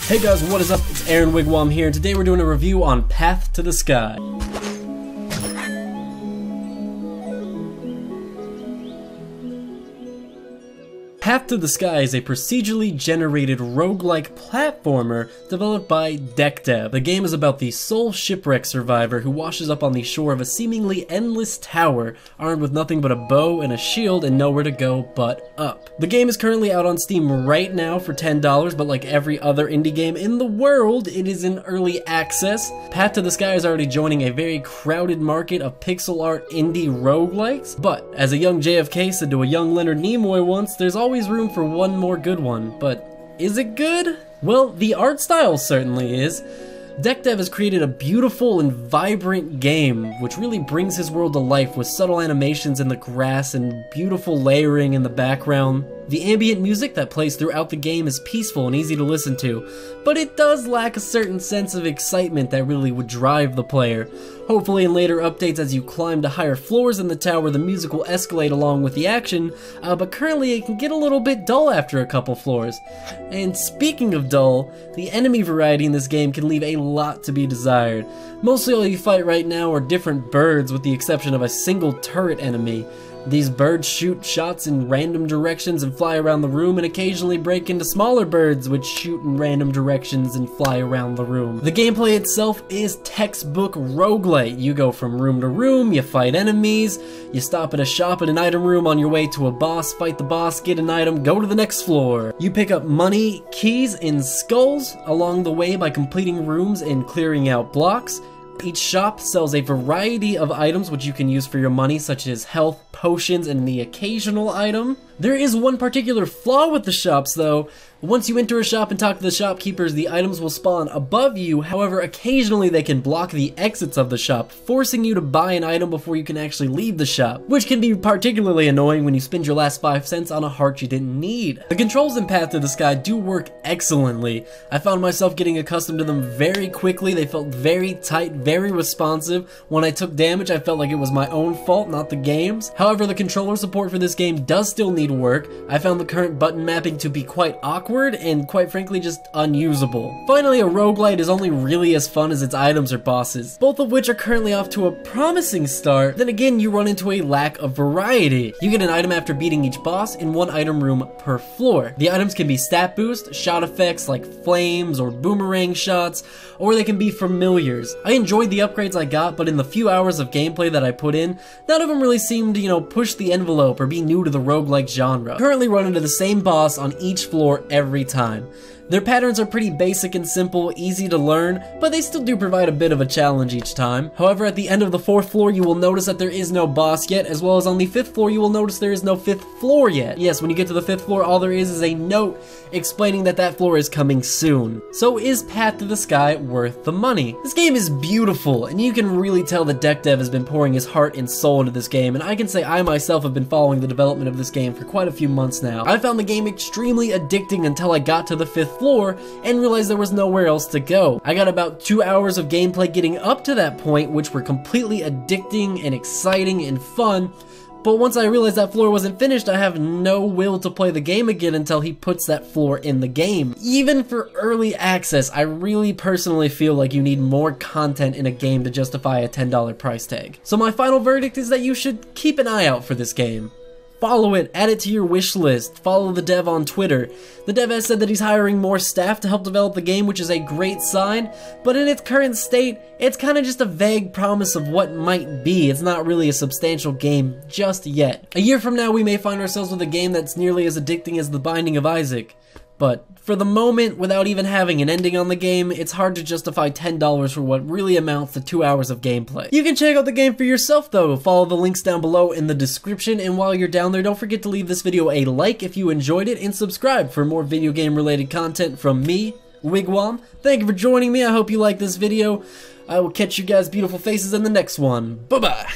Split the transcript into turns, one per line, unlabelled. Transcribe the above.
Hey guys, what is up? It's Aaron Wigwam here, and today we're doing a review on Path to the Sky. Path to the Sky is a procedurally generated roguelike platformer developed by Dev. The game is about the sole shipwreck survivor who washes up on the shore of a seemingly endless tower, armed with nothing but a bow and a shield and nowhere to go but up. The game is currently out on Steam right now for $10, but like every other indie game in the world, it is in early access. Path to the Sky is already joining a very crowded market of pixel art indie roguelikes, but as a young JFK said to a young Leonard Nimoy once, there's always room for one more good one, but is it good? Well, the art style certainly is. Dev has created a beautiful and vibrant game, which really brings his world to life with subtle animations in the grass and beautiful layering in the background. The ambient music that plays throughout the game is peaceful and easy to listen to, but it does lack a certain sense of excitement that really would drive the player. Hopefully in later updates as you climb to higher floors in the tower, the music will escalate along with the action, but currently it can get a little bit dull after a couple floors. And speaking of dull, the enemy variety in this game can leave a lot to be desired. Mostly all you fight right now are different birds with the exception of a single turret enemy. These birds shoot shots in random directions and fly around the room, and occasionally break into smaller birds which shoot in random directions and fly around the room. The gameplay itself is textbook roguelite. You go from room to room, you fight enemies, you stop at a shop in an item room on your way to a boss, fight the boss, get an item, go to the next floor. You pick up money, keys, and skulls along the way by completing rooms and clearing out blocks. Each shop sells a variety of items which you can use for your money, such as health, potions, and the occasional item. There is one particular flaw with the shops though. Once you enter a shop and talk to the shopkeepers, the items will spawn above you. However, occasionally they can block the exits of the shop, forcing you to buy an item before you can actually leave the shop, which can be particularly annoying when you spend your last 5 cents on a heart you didn't need. The controls in Path to the Sky do work excellently. I found myself getting accustomed to them very quickly. They felt very tight, very responsive. When I took damage, I felt like it was my own fault, not the game's. However, the controller support for this game does still need work. I found the current button mapping to be quite awkward and quite frankly just unusable. Finally, a roguelite is only really as fun as its items or bosses, both of which are currently off to a promising start. Then again, you run into a lack of variety. You get an item after beating each boss in one item room per floor. The items can be stat boost, shot effects like flames or boomerang shots, or they can be familiars. I enjoyed the upgrades I got, but in the few hours of gameplay that I put in, none of them really seemed to, push the envelope or be new to the roguelike genre. Currently run into the same boss on each floor every time. Their patterns are pretty basic and simple, easy to learn, but they still do provide a bit of a challenge each time. However, at the end of the 4th floor, you will notice that there is no boss yet, as well as on the 5th floor, you will notice there is no 5th floor yet. Yes, when you get to the 5th floor, all there is a note explaining that that floor is coming soon. So is Path to the Sky worth the money? This game is beautiful, and you can really tell that Dev has been pouring his heart and soul into this game, and I can say I myself have been following the development of this game for quite a few months now. I found the game extremely addicting until I got to the 5th floor and realized there was nowhere else to go. I got about 2 hours of gameplay getting up to that point, which were completely addicting and exciting and fun, but once I realized that floor wasn't finished, I have no will to play the game again until he puts that floor in the game. Even for early access, I really personally feel like you need more content in a game to justify a $10 price tag. So my final verdict is that you should keep an eye out for this game. Follow it, add it to your wish list, follow the dev on Twitter. The dev has said that he's hiring more staff to help develop the game, which is a great sign, but in its current state, it's kinda just a vague promise of what might be. It's not really a substantial game just yet. A year from now, we may find ourselves with a game that's nearly as addicting as The Binding of Isaac. But for the moment, without even having an ending on the game, it's hard to justify $10 for what really amounts to 2 hours of gameplay. You can check out the game for yourself though. Follow the links down below in the description, and while you're down there, don't forget to leave this video a like if you enjoyed it, and subscribe for more video game related content from me, Wigwam. Thank you for joining me. I hope you liked this video. I will catch you guys' beautiful faces in the next one. Bye-bye!